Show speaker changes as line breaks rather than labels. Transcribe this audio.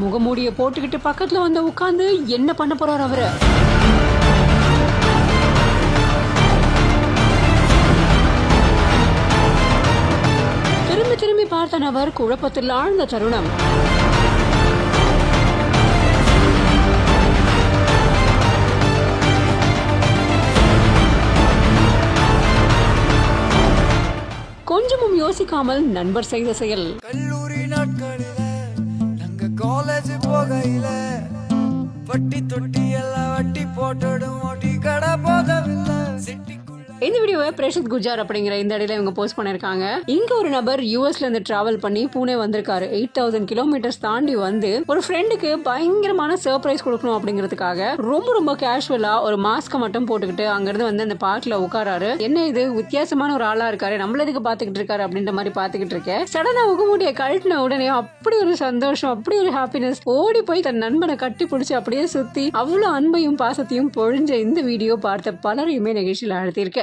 முகமூடிய போட்டுக்கிட்டு பக்கத்துல வந்து உட்கார்ந்து என்ன பண்ண போறாரு அவரு? திரும்பி திரும்பி பார்த்த நபர் குழப்பத்தில் ஆழ்ந்த தருணம். கொஞ்சமும் யோசிக்காமல் நண்பர் செய்த செயல்.
கல்லூரி நாட்களில நாங்க காலேஜ் போகையில வட்டி தொட்டி எல்லாம் வட்டி போட்டுடும் ஓட்டி கடை போதவில்லை சிட்டிக்குள்ள.
இந்த வீடியோவை பிரேஷித் குஜார் அப்படிங்கிற இந்த இடையில இவங்க போஸ்ட் பண்ணிருக்காங்க. இங்க ஒரு நபர் யூஎஸ்ல இருந்து டிராவல் பண்ணி பூனே வந்திருக்காரு. 8000 கிலோமீட்டர்ஸ் தாண்டி வந்து ஒரு ஃப்ரெண்டுக்கு பயங்கரமான சர்ப்ரைஸ் கொடுக்கணும் அப்படிங்கிறதுக்காக ரொம்ப கேஷுவலா ஒரு மாஸ்க மட்டும் போட்டுக்கிட்டு அங்கிருந்து வந்து அந்த பார்க்ல உட்காராரு. என்ன இது வித்தியாசமான ஒரு ஆளா இருக்காரு, நம்மள எதுக்கு பாத்துக்கிட்டு இருக்காரு அப்படின்ற மாதிரி பாத்துக்கிட்டு இருக்கேன். சடனா முகமூடிய கழட்டின உடனே அப்படி ஒரு சந்தோஷம், அப்படி ஒரு ஹாப்பினஸ், ஓடி போய் தன் நண்பனை கட்டி பிடிச்சி அப்படியே சுத்தி அவ்வளவு அன்பையும் பாசத்தையும் பொழிஞ்ச இந்த வீடியோ பார்த்த பலரையுமே நிகழ்ச்சியில் அழுத்திருக்க.